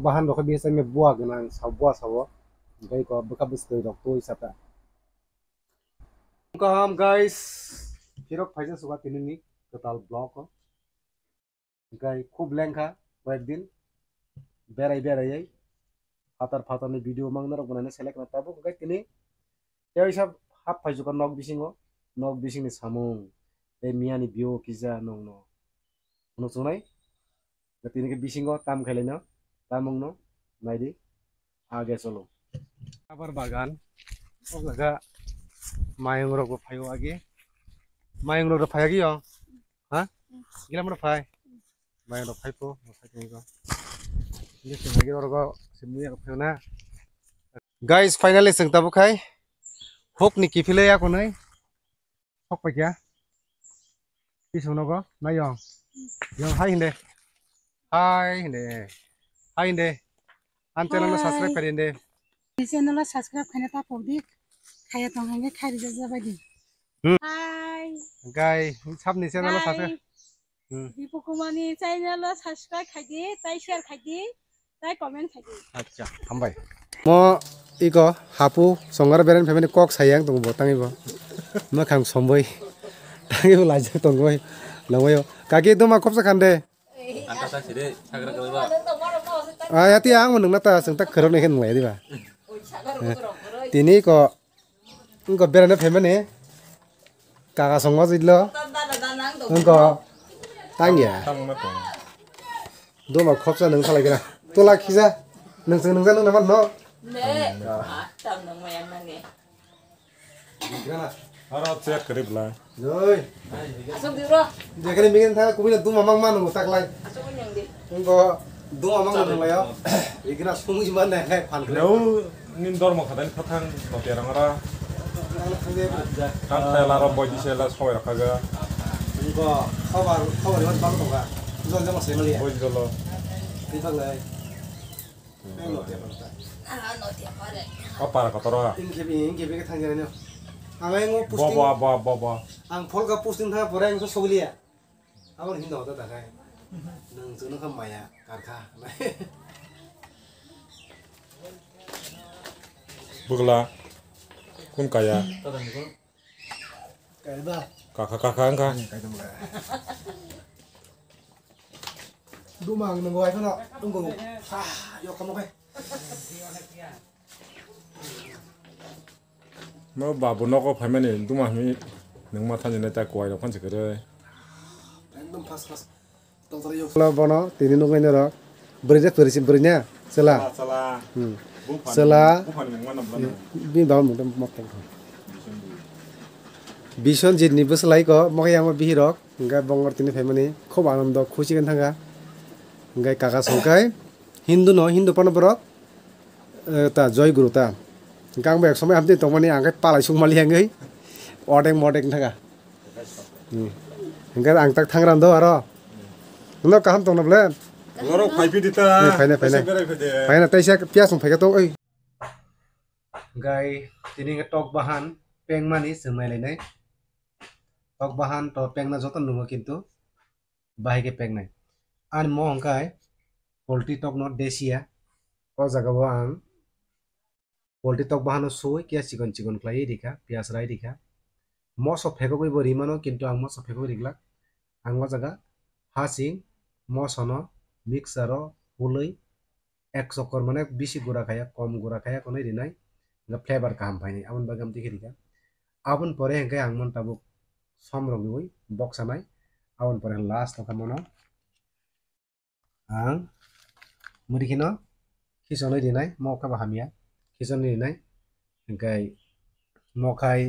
bahan rok biasa me buah genang buah sawo gai ko beka bustoi rok to isapa kam guys hirok phaisa suka tinini total block ko gai khub lengkha কয়েকদিন বেড়াই হাতার ফাতারনি video মাংনা rock বানানে select না তাবো gai tini ya hisab hap phajuka nok bisingni samung e miani bio kija nongno no sunai tini ke bisingo tam khaileno tamungno naidi आगे चलो आबार बागान ओ लगा मायंग रोग फायो आगे मायंग रोग फायागी यो हां गिला मन फाय मायंग रोग फायपो फायको ये सिमागी रोग सिमनि फायना गाइस फाइनली जों ताबो खाय हक नि किफिले या कोनै हक पाइया बिसोनगो नायो यो हाय हिंदे An channel subscribe kariin deh. Channel subscribe karena tak podi kayak tongengnya kayak jaza badi. Hai. Guys, sab nih channel subscribe. Di Pukumani channel subscribe kaji, tai share kaji, tai comment kaji. Acha, hambai. Mo iko hapu songar beren family kok sayang tunggu botang ibo. Ma kang somboi. Tangi bo lajak tunggu. Langoyo. Kaki itu mah kop sakande. Angkasa sini sagra kaliba. Hati ang menung nata sentak kerana kan mulai di ba. Tini ko berana family kakak songo silo. Engko tangya. Dua mak kopsa neng salah kira. Tolak kisa neng namat no. Harap cek kerip lah. Rồi. Giờ cái này mình thấy cũng biết là tôi mà mang một tắc lại. Không có tôi mà mang được lại không? Vì cái nào không chỉ vấn này hay phản cái. Nếu nin dor mau katakan patang mau tiarang ara. Kan saya lara boy di sela soya kaga. Không có khabar di mana tuh kan? Jual jam masih melihat. Boy jolo. Kita lagi. Apa katora? Ini ke tanya Angai ngo posting. Ba. Ang phol ka posting tha porang so solia. Amar hindo ta ta kai. Nang suno ka maya karkha. Bugla. Kun kaya. Kai ba. Kakak angka. Dumang nang goi phono. Dung go. Yo kamu kai. Mau babu noko family duma mi nang mata ni neta kuai lo kan sekere. एकदम fast. Tong yo. Kalau bono tini nunggu ini ro. Berja bernya. Sela. Sela. Bin bawa mudah motong. Bison jini bus lagi ko. Mau yang mau bihirok. Enggak bongor tini family. Kau anam dok khusi kan tangga. Enggak kakak songkai. Hindu pano berok. Ta joy guru ta. Kang bek somai hamti tongmani angkai palai sung mali hangai. Odeng thaga. Enggak angtak thangran do aro. Nó kaham tong na ble. Loro paipi dita. Paina taisa pias sung phaiga tong oi. Gai tini ke tok bahan peng mani semai lenai. Tok bahan to peng na joton nungo kintu bahai ke peng nai. An mo angkai poultry tok no desia. O jaga bo ang poultry tok bahano soi kia chigon klai dikha pias rai dikha mo so pheko koi bori mano kintu ang mo so pheko riglak ang mo jaga hasing mo sono mixero huloi ek sokor mane bisi gura khaya kom gura khaya konai rinai ga flavor kam phaini abon bagam dikhe dikha abon pore hengkai ang mon tabuk somrong oi box anai abon pore last to kamono ang murikino kisonoi dinai mo ka bahamia kisoni dinai hengkai mo khai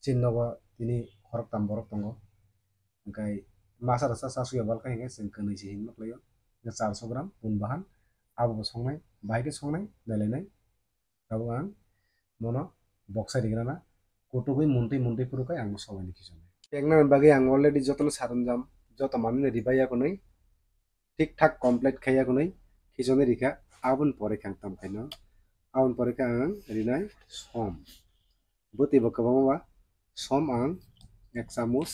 chinnogo tini khorok tam borok tongo hengkai masa rasa sasu ya balka hengkai sing kanai si hingmak layo 400 gram pun bahan abo songnai baike songnai dalenai abo ang mono boxa digrana kotugoi munti puru kai ang sobai ni kisoni tekna bagi ang already jotono saranjam joto manune ribaya konai ঠিক ঠাক complete খাইয়া konai kisoni rikha abon pore khangtam khaino abon pore ka ang rinai som buti bakabama som ang 1 চামচ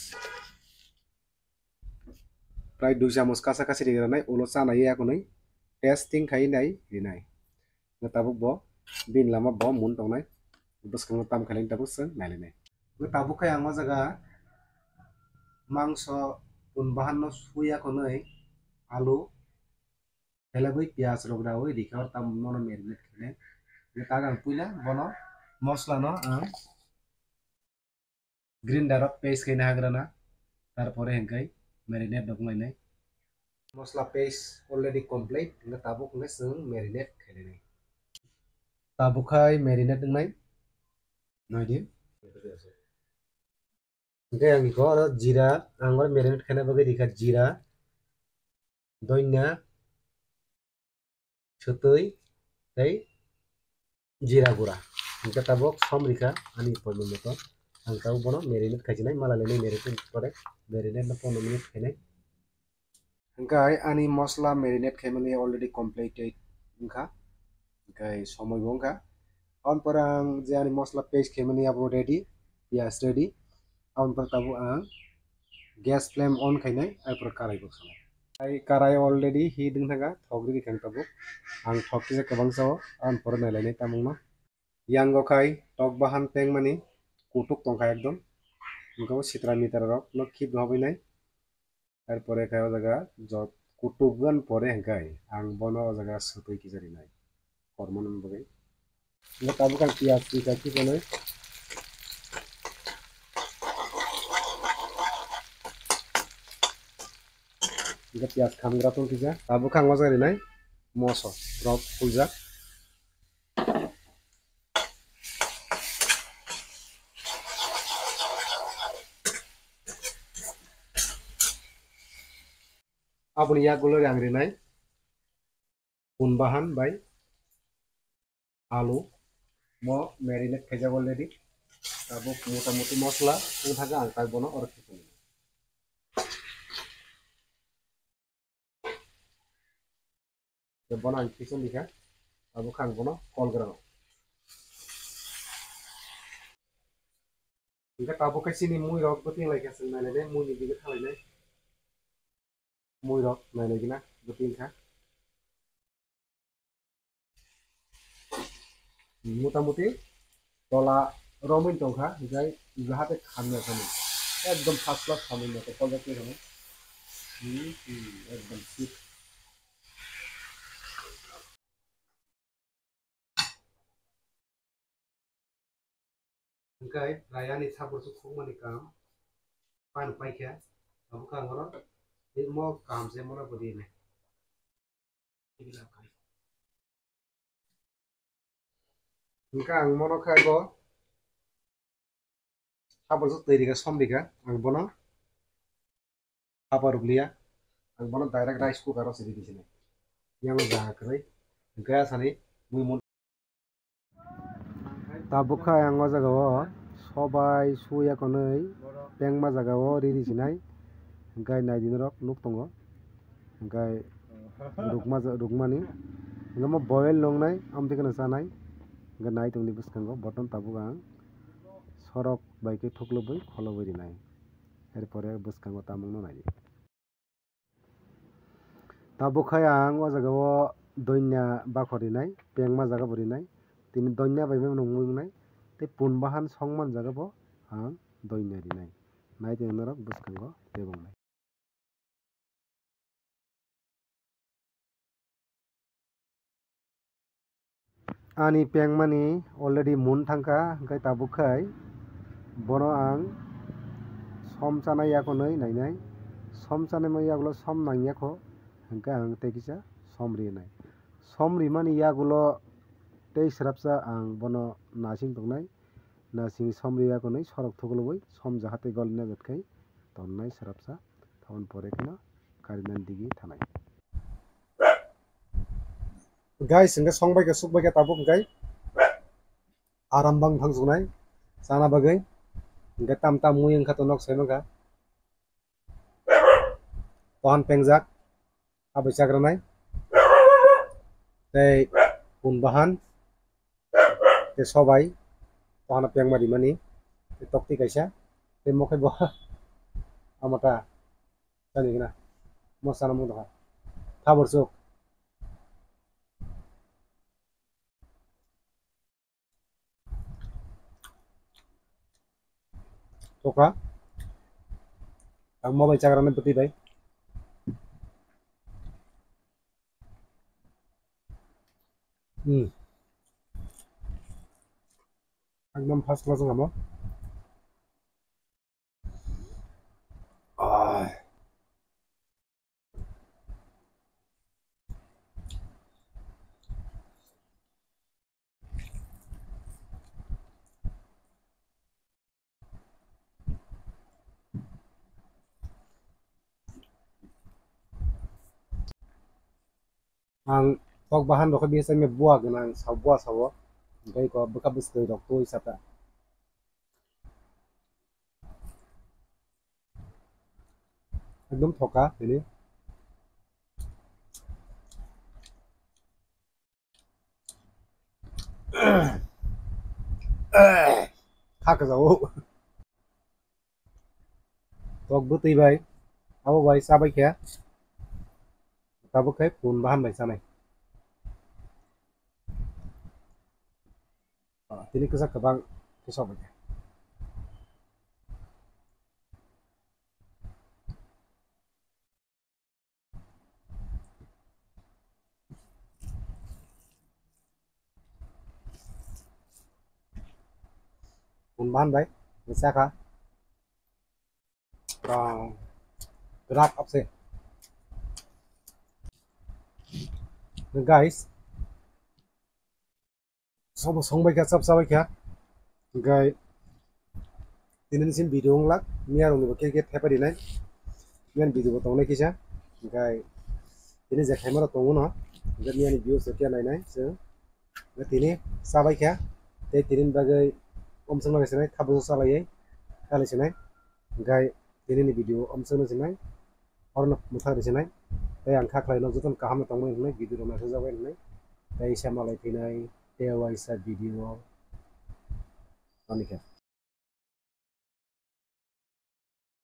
প্রায় 2 চামচ কাছাকাছি রেখে নাই ওলো চানাই এখন testing khai nai rinai nga tabuk bo bin lama bo mun tong nai buskang tam khalin tabuk sen nai nai nga tabuk khai ang jaga mangso pun bahan no suya konoi alu helabui piaz rok rawi dikar tam mono marinate khine nga tagang puila bono mosla no grinder of paste khaina hagrana tarpore hengkai marinate dok nai mosla paste already complete nga tabuk ngai sung marinate khaile nai tabuk khai marinate nai noi din ngai ang ko jira angor marinate khaina bagai dikha jira doina chutui tei jira gura ngai tabuk somrika ani porno moto ang tahu bono marinate khajinai malale nai marinate pore marinate na 15 minute khainai Engkai ani mosla marinate khaimani already completed engka engkai somoy bongka on parang je ani mosla paste khaimani abo ready pias ready on par tabu ang gas flame on khainai ai par karai boksana ai karai already heating thaga thogri khang tabu ang thokki je kabang sao on par nailai tamungno yango khai tok bahan peng mani kutuk tongkha ekdom engko sitra meter rok no khip hobai nai তারপরে খাই জায়গা যত কুটুবগান পরে হেঙ্কাই আং বনো জায়গা সুতই কি জানি নাই হরমোন বগে না তাবু কাং পিয়াজ পিকা কি বলে এটা পিয়াজ খামগ্রা তো কিজা তাবু কাং জানি নাই মসো রক ফুলজা আপনি ইয়াগুলো রাংরি নাই কোন বাহান বাই আলু mo marinate khaja already abo মোটামুটি মশলা ও থাকা আংকাই বনো আর কিছু বনো আং কিছু লিখা abo খাং বনো কল গ্রানো ইকা তাবো কাইছিনি মুই রক বতি লাইকাছে নাইলে মুই নি দিকে থালাইনাই মুই রক নাইলে কিনা বতিন খা মোটামুটি তলা রমিন টংখা যাই যাহাতে খামনা খানি একদম ফার্স্ট ক্লাস খামিন মতো পর্যাপ্ত খামে একদম ঠিক Engkai rayani sabur su khung mani kam pan pai kya abu ka ngoro it mo kam se mora bodi ne ibila kai engka ang mono khai bo sabur su teri ka sombika ang bono apa rublia ang bono direct rice cooker ro sidi disine yang ja krai engka sani mui mon tabuka yang jaga o sobai suya konoi pengma jaga o riri sinai engkai nai din rok nuk tongo engkai rukmani engamo boil longnai amte kana sanai engkai nai tongni buskango bottom tabuka sorok baike thukloboi kholoboi rinai erpore buskango tamungno nai tabuka yang o jaga o donya bakhori nai pengma jaga bori nai তিনি দৈন্য বাইবে নংমুংনাই তে পুনবাহান সংমান জাগাবো আং দৈন্য দিনাই নাই তে নরক বুসকাঙ্গ দেবংনাই ani pengmani already mun thangka hingkai tabukai bono ang som chanai yakonoi nainai som chanai ma yagulo som nangyakho hingkai ang tekisa somri nai somri mani yagulo tei srapsa ang bono nasing tongnai nasing somri yakonoi sorok thukloboi som jahate golna betkai tonnai srapsa thon pore kino karinan digi thanai guys engka songbai ka sukbai ka tabuk gai arambang thangsunai sana bagai engka tam mui engka tonok semaga pohon pengjak abai sagranai tei punbahan te sobai pohon pengma dimani te tokti kaisa te mokai bo amata tani kena mosana mo doha thabor suk थका आं माबाय जाग्रानो बतैबाय एकदम first class जोंहा आं tok bahan rok biasa me buah genang buah sawo oमफ्राय ko beka bustoi rok to isata एकदम थका ini khak जाwo tok buteibai abo bai sabai kya tabo kai pun bahan bai sanai tini kesak kebang kesok aja pun bahan bai bisa kah gerak apa sih guys सब संबाय क्या सब साबाय क्या ओमफ्राय दिनैसिम भिडिअ लाक मियारंनि बके थेपारि नाय मियान भिडिअ तंनाय किसा ओमफ्राय दिनै जे खायमारा तंगो न ओमफ्राय मियानि भिडिअ सेटिया नायनाय जों दिनै साबाय क्या ते दिनैनि बागै अमसं लागायसनाय थाबो सालायै खालायसनाय ओमफ्राय दिनैनि भिडिअ अमसं नसनाय हरन मुथारिसनाय ते आं खाख्लायनाव जतन काहाम तंबाय होननाय भिडिअ नायखौ जाबाय होननाय ते इसा मालाय फैनाय देवाइसा भिडिअ मानिका